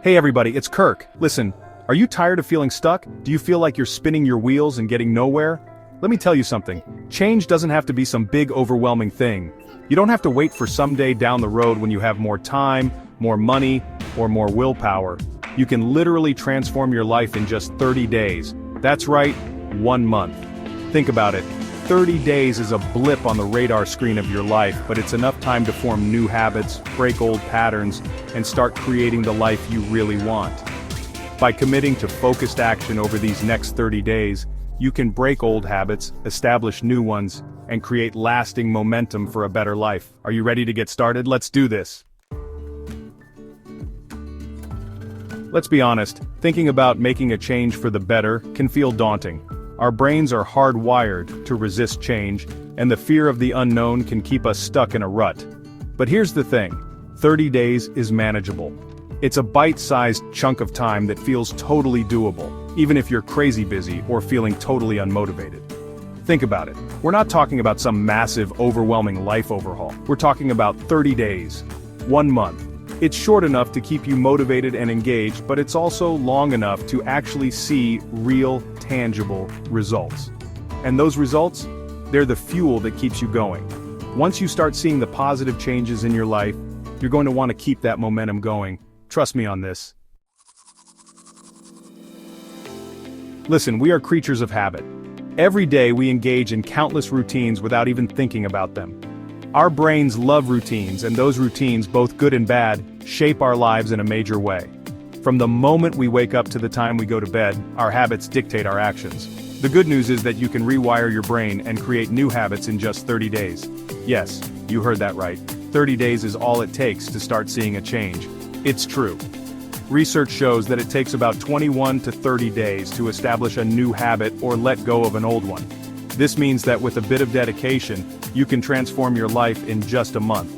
Hey everybody, it's Kirk. Listen, are you tired of feeling stuck? Do you feel like you're spinning your wheels and getting nowhere? Let me tell you something. Change doesn't have to be some big overwhelming thing. You don't have to wait for someday down the road when you have more time, more money, or more willpower. You can literally transform your life in just 30 days. That's right, 1 month. Think about it. 30 days is a blip on the radar screen of your life, but it's enough time to form new habits, break old patterns, and start creating the life you really want. By committing to focused action over these next 30 days, you can break old habits, establish new ones, and create lasting momentum for a better life. Are you ready to get started? Let's do this. Let's be honest, thinking about making a change for the better can feel daunting. Our brains are hardwired to resist change, and the fear of the unknown can keep us stuck in a rut. But here's the thing, 30 days is manageable. It's a bite-sized chunk of time that feels totally doable, even if you're crazy busy or feeling totally unmotivated. Think about it. We're not talking about some massive, overwhelming life overhaul. We're talking about 30 days, 1 month. It's short enough to keep you motivated and engaged, but it's also long enough to actually see real, tangible results. And those results? They're the fuel that keeps you going. Once you start seeing the positive changes in your life, you're going to want to keep that momentum going. Trust me on this. Listen, we are creatures of habit. Every day we engage in countless routines without even thinking about them. Our brains love routines, and those routines, both good and bad, shape our lives in a major way. From the moment we wake up to the time we go to bed, our habits dictate our actions. The good news is that you can rewire your brain and create new habits in just 30 days. Yes, you heard that right. 30 days is all it takes to start seeing a change. It's true. Research shows that it takes about 21 to 30 days to establish a new habit or let go of an old one. This means that with a bit of dedication, you can transform your life in just a month.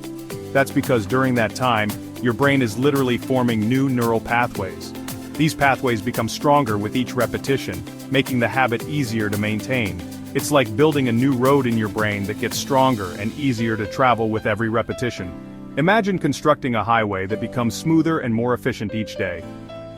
That's because during that time, your brain is literally forming new neural pathways. These pathways become stronger with each repetition, making the habit easier to maintain. It's like building a new road in your brain that gets stronger and easier to travel with every repetition. Imagine constructing a highway that becomes smoother and more efficient each day.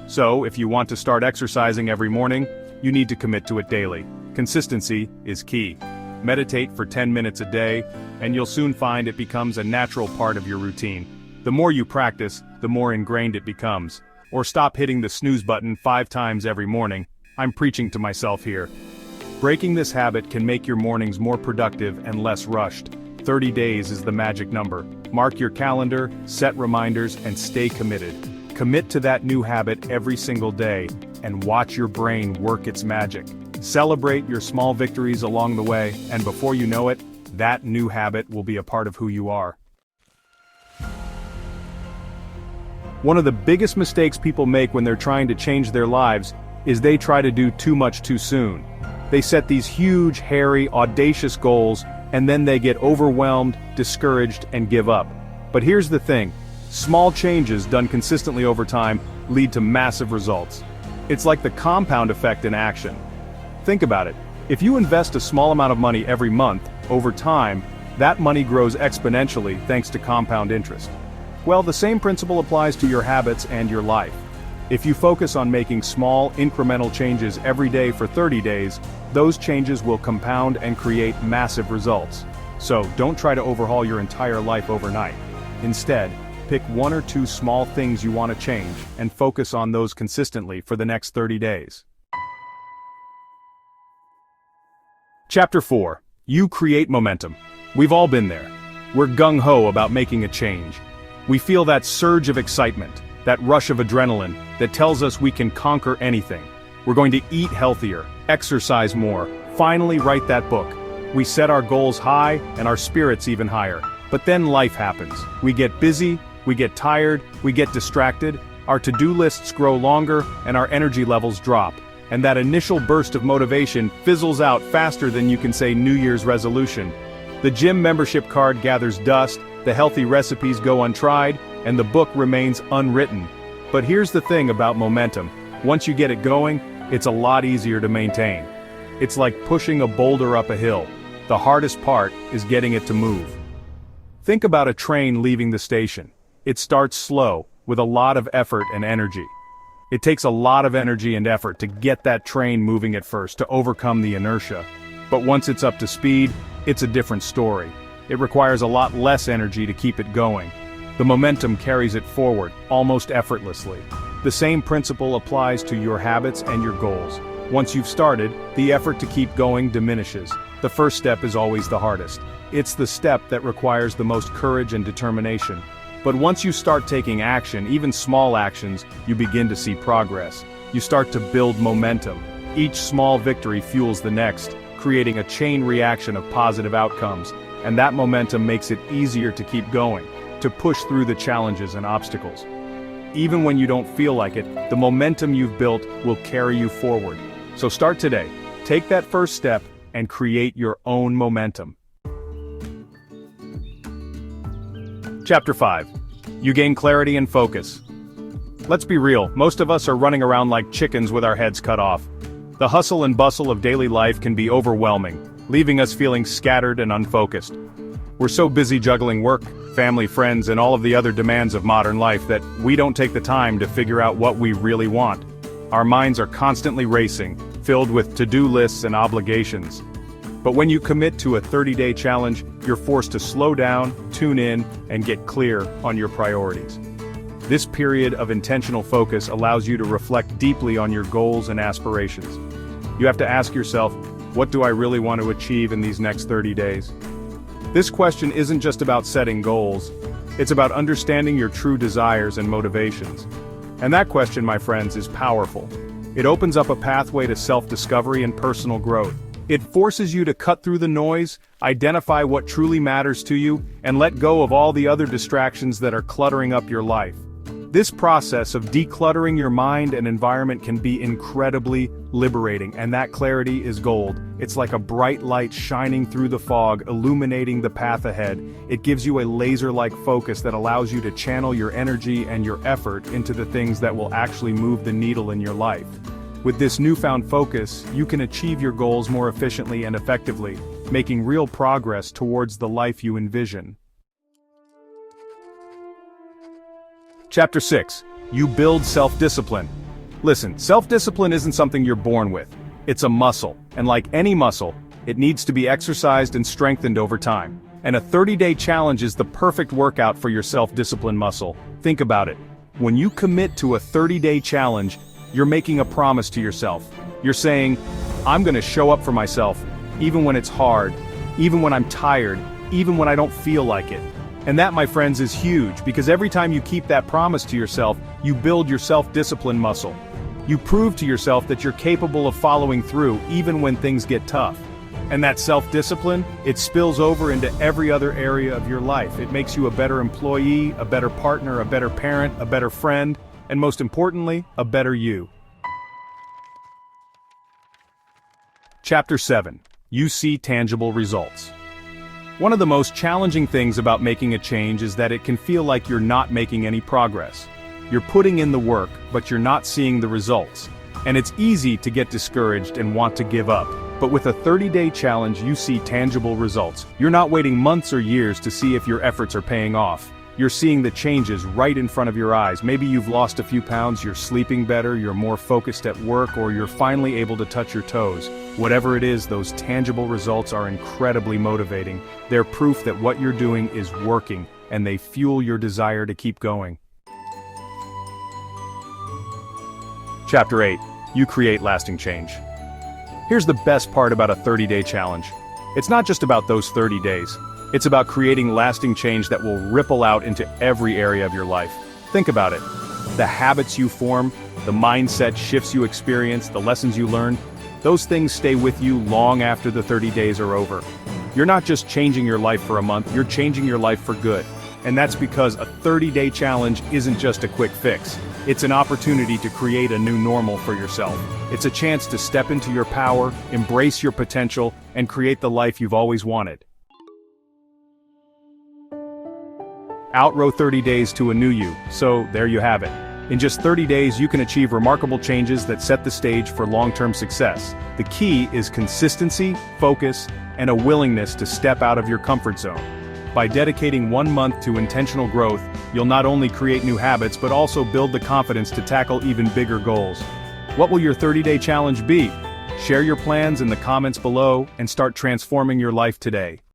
So, if you want to start exercising every morning, you need to commit to it daily. Consistency is key. Meditate for 10 minutes a day, and you'll soon find it becomes a natural part of your routine. The more you practice, the more ingrained it becomes. Or stop hitting the snooze button 5 times every morning. I'm preaching to myself here. Breaking this habit can make your mornings more productive and less rushed. 30 days is the magic number. Mark your calendar, set reminders, and stay committed. Commit to that new habit every single day, and watch your brain work its magic. Celebrate your small victories along the way, and before you know it, that new habit will be a part of who you are. One of the biggest mistakes people make when they're trying to change their lives is they try to do too much too soon. They set these huge, hairy, audacious goals, and then they get overwhelmed, discouraged, and give up. But here's the thing, small changes done consistently over time lead to massive results. It's like the compound effect in action. Think about it. If you invest a small amount of money every month, over time, that money grows exponentially thanks to compound interest. Well, the same principle applies to your habits and your life. If you focus on making small, incremental changes every day for 30 days, those changes will compound and create massive results. So, don't try to overhaul your entire life overnight. Instead, pick 1 or 2 small things you want to change and focus on those consistently for the next 30 days. Chapter 4. You create momentum. We've all been there. We're gung-ho about making a change. We feel that surge of excitement, that rush of adrenaline, that tells us we can conquer anything. We're going to eat healthier, exercise more, finally write that book. We set our goals high and our spirits even higher. But then life happens. We get busy, we get tired, we get distracted, our to-do lists grow longer, and our energy levels drop. And that initial burst of motivation fizzles out faster than you can say New Year's resolution. The gym membership card gathers dust, the healthy recipes go untried, and the book remains unwritten. But here's the thing about momentum. Once you get it going, it's a lot easier to maintain. It's like pushing a boulder up a hill. The hardest part is getting it to move. Think about a train leaving the station. It starts slow, with a lot of effort and energy. It takes a lot of energy and effort to get that train moving at first, to overcome the inertia. But once it's up to speed, it's a different story. It requires a lot less energy to keep it going. The momentum carries it forward, almost effortlessly. The same principle applies to your habits and your goals. Once you've started, the effort to keep going diminishes. The first step is always the hardest. It's the step that requires the most courage and determination. But once you start taking action, even small actions, you begin to see progress. You start to build momentum. Each small victory fuels the next, creating a chain reaction of positive outcomes. And that momentum makes it easier to keep going, to push through the challenges and obstacles. Even when you don't feel like it, the momentum you've built will carry you forward. So start today. Take that first step and create your own momentum. Chapter 5. You gain clarity and focus. Let's be real, most of us are running around like chickens with our heads cut off. The hustle and bustle of daily life can be overwhelming, leaving us feeling scattered and unfocused. We're so busy juggling work, family, friends, and all of the other demands of modern life that we don't take the time to figure out what we really want. Our minds are constantly racing, filled with to-do lists and obligations. But when you commit to a 30-day challenge, you're forced to slow down, tune in, and get clear on your priorities. This period of intentional focus allows you to reflect deeply on your goals and aspirations. You have to ask yourself, what do I really want to achieve in these next 30 days? This question isn't just about setting goals, it's about understanding your true desires and motivations. And that question, my friends, is powerful. It opens up a pathway to self-discovery and personal growth. It forces you to cut through the noise, identify what truly matters to you, and let go of all the other distractions that are cluttering up your life. This process of decluttering your mind and environment can be incredibly liberating, and that clarity is gold. It's like a bright light shining through the fog, illuminating the path ahead. It gives you a laser-like focus that allows you to channel your energy and your effort into the things that will actually move the needle in your life. With this newfound focus, you can achieve your goals more efficiently and effectively, making real progress towards the life you envision. Chapter 6. You build self-discipline. Listen, self-discipline isn't something you're born with. It's a muscle, and like any muscle, it needs to be exercised and strengthened over time. And a 30-day challenge is the perfect workout for your self-discipline muscle. Think about it. When you commit to a 30-day challenge, you're making a promise to yourself. You're saying, I'm going to show up for myself, even when it's hard, even when I'm tired, even when I don't feel like it. And that, my friends, is huge, because every time you keep that promise to yourself, you build your self-discipline muscle. You prove to yourself that you're capable of following through, even when things get tough. And that self-discipline, it spills over into every other area of your life. It makes you a better employee, a better partner, a better parent, a better friend, and most importantly, a better you. Chapter 7. You see tangible results. One of the most challenging things about making a change is that it can feel like you're not making any progress. You're putting in the work, but you're not seeing the results. And it's easy to get discouraged and want to give up. But with a 30-day challenge, you see tangible results. You're not waiting months or years to see if your efforts are paying off. You're seeing the changes right in front of your eyes. Maybe you've lost a few pounds, you're sleeping better, you're more focused at work, or you're finally able to touch your toes. Whatever it is, those tangible results are incredibly motivating. They're proof that what you're doing is working, and they fuel your desire to keep going. Chapter 8. You create lasting change. Here's the best part about a 30-day challenge. It's not just about those 30 days. It's about creating lasting change that will ripple out into every area of your life. Think about it. The habits you form, the mindset shifts you experience, the lessons you learn, those things stay with you long after the 30 days are over. You're not just changing your life for a month, you're changing your life for good. And that's because a 30-day challenge isn't just a quick fix. It's an opportunity to create a new normal for yourself. It's a chance to step into your power, embrace your potential, and create the life you've always wanted. Outrow 30 days to a new you, so there you have it. In just 30 days you can achieve remarkable changes that set the stage for long-term success. The key is consistency, focus, and a willingness to step out of your comfort zone. By dedicating 1 month to intentional growth, you'll not only create new habits but also build the confidence to tackle even bigger goals. What will your 30-day challenge be? Share your plans in the comments below and start transforming your life today.